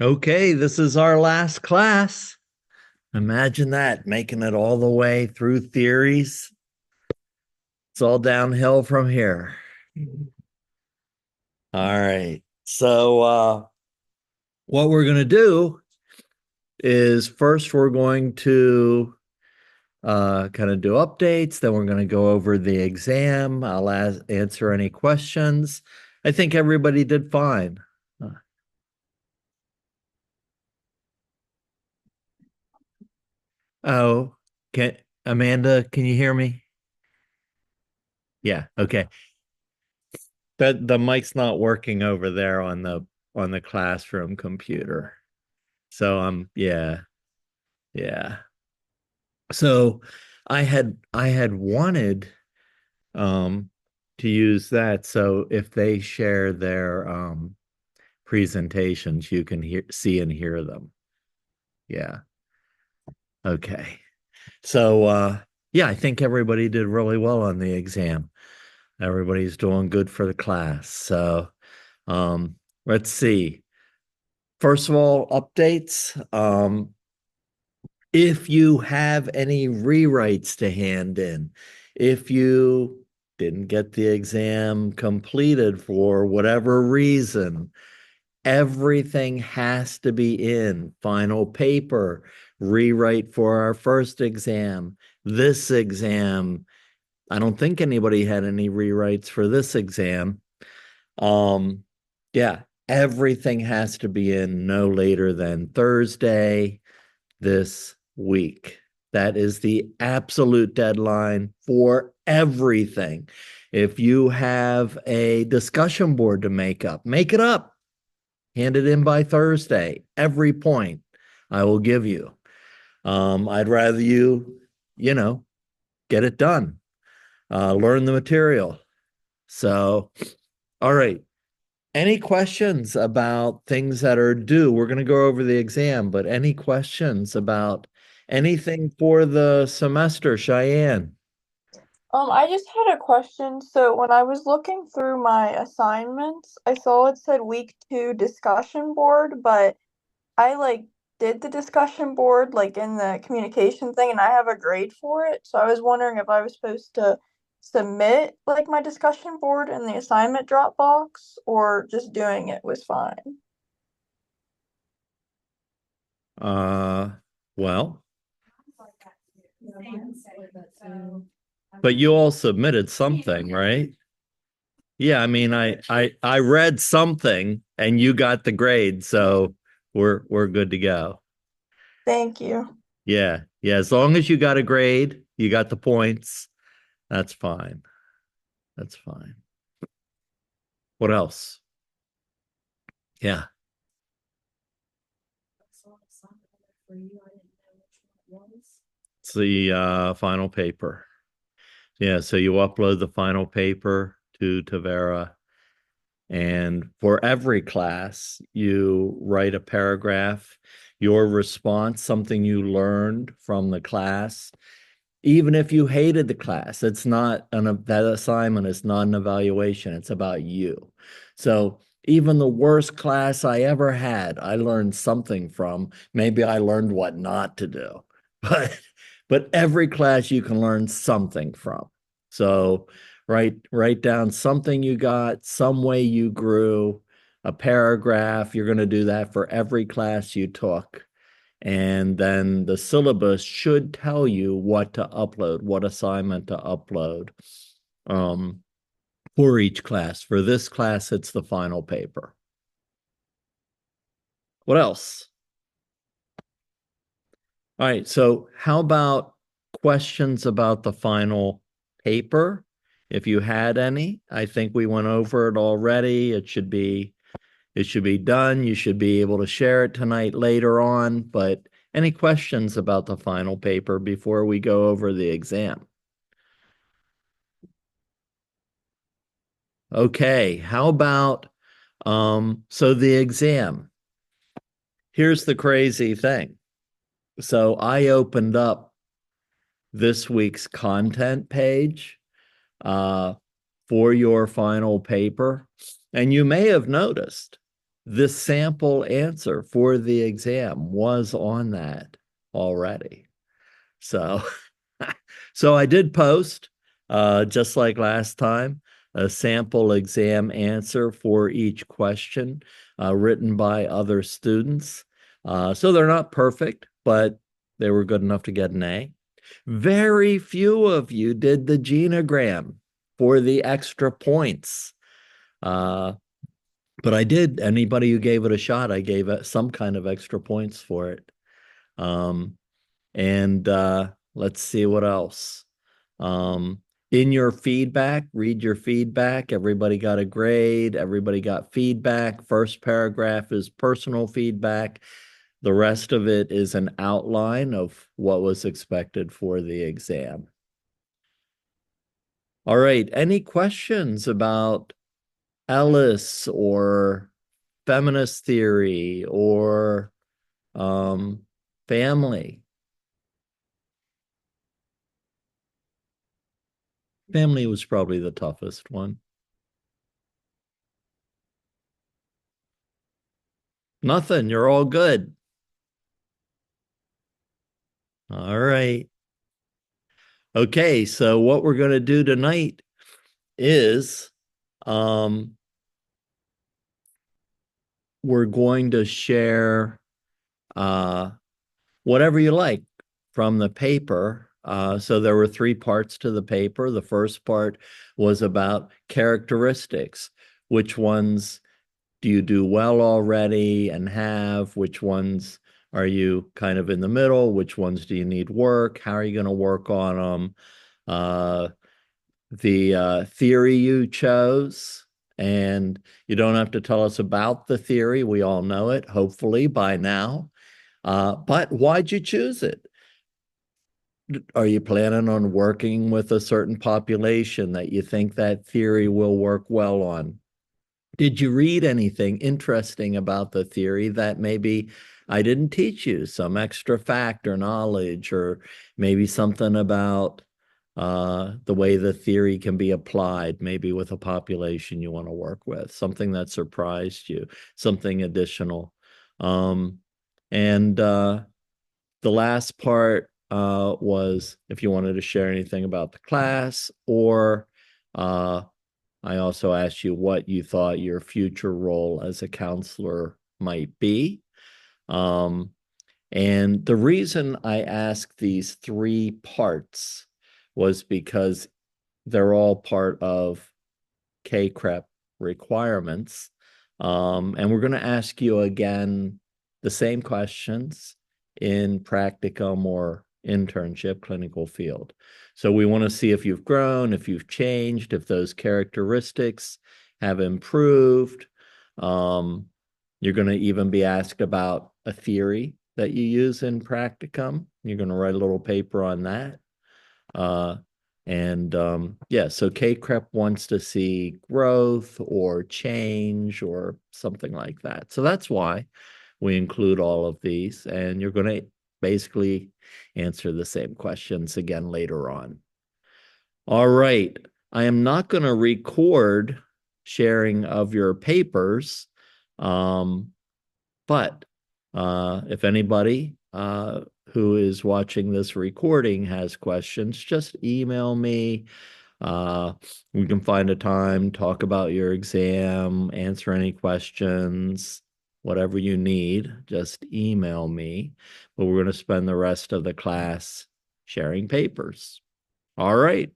Okay, this is our last class. Imagine that, making it all the way through theories. It's all downhill from here. All right. So what we're going to do is first we're going to kind of do updates, then we're going to go over the exam. I'll answer any questions. I think everybody did fine. Oh, can Amanda, can you hear me? Yeah, okay. That the mic's not working over there on the classroom computer. So yeah, yeah. So I had wanted um to use that so if they share their presentations, you can see and hear them. Yeah. Okay. So yeah, I think everybody did really well on the exam. Everybody's doing good for the class. So um let's see. First of all, updates. If you have any rewrites to hand in, if you didn't get the exam completed for whatever reason, everything has to be in final paper, rewrite for our first exam, this exam. I don't think anybody had any rewrites for this exam. Um, yeah, everything has to be in no later than Thursday this week. That is the absolute deadline for everything. If you have a discussion board to make it up, hand it in by Thursday. Every point I will give you. I'd rather you know, get it done, learn the material. So, all right. Any questions about things that are due? We're going to go over the exam, but any questions about anything for the semester, Cheyenne? I just had a question. So when I was looking through my assignments, I saw it said week two discussion board, but I did the discussion board in the communication thing and I have a grade for it. So I was wondering if I was supposed to submit my discussion board in the assignment Dropbox or just doing it was fine. Uh, well, but you all submitted something, right? Yeah, I mean, I read something and you got the grade, so we're good to go. Thank you. Yeah, yeah. As long as you got a grade, you got the points. That's fine. That's fine. What else? Yeah. It's the final paper. Yeah, so you upload the final paper to Tavera, and for every class, you write a paragraph, your response, something you learned from the class. Even if you hated the class, it's not that assignment is not an evaluation, it's about you. So even the worst class I ever had, I learned something from. Maybe I learned what not to do, but every class you can learn something from. So write down something you got, some way you grew, a paragraph. You're going to do that for every class you took. And then the syllabus should tell you what to upload, what assignment to upload um, for each class. For this class, it's the final paper. What else? All right. So, how about questions about the final paper? If you had any, I think we went over it already. It should be done. You should be able to share it tonight later on. But any questions about the final paper before we go over the exam? Okay, how about so the exam. Here's the crazy thing. So I opened up this week's content page uh for your final paper, and you may have noticed the sample answer for the exam was on that already. So, so I did post, just like last time, a sample exam answer for each question, written by other students. So they're not perfect, but they were good enough to get an A. Very few of you did the genogram for the extra points. Uh, but I did. Anybody who gave it a shot, I gave it some kind of extra points for it. Um, and let's see what else. Um, in your feedback, read your feedback. Everybody got a grade. Everybody got feedback. First paragraph is personal feedback. The rest of it is an outline of what was expected for the exam. All right. Any questions about Ellis or feminist theory or family? Family was probably the toughest one. Nothing. You're all good. All right. Okay. So what we're going to do tonight is um, we're going to share uh, whatever you like from the paper. So there were three parts to the paper. The first part was about characteristics. Which ones do you do well already and have? Which ones are you kind of in the middle? Which ones do you need work? How are you going to work on them? Uh, the theory you chose, and you don't have to tell us about the theory. We all know it, hopefully, by now. But why'd you choose it? Are you planning on working with a certain population that you think that theory will work well on? Did you read anything interesting about the theory that maybe I didn't teach you, some extra fact or knowledge, or maybe something about the way the theory can be applied, maybe with a population you want to work with, something that surprised you, something additional. Um, and the last part was if you wanted to share anything about the class, or I also asked you what you thought your future role as a counselor might be. Um, and the reason I asked these three parts was because they're all part of K-CREP requirements. And we're going to ask you again the same questions in practicum or internship clinical field. So we want to see if you've grown, if you've changed, if those characteristics have improved. You're going to even be asked about a theory that you use in practicum. You're going to write a little paper on that. Yeah, so K-CREP wants to see growth or change or something like that. So that's why we include all of these, and you're going to basically answer the same questions again later on. All right. I am not going to record sharing of your papers, but if anybody who is watching this recording has questions, just email me. We can find a time, talk about your exam, answer any questions, whatever you need, just email me. But we're going to spend the rest of the class sharing papers. All right.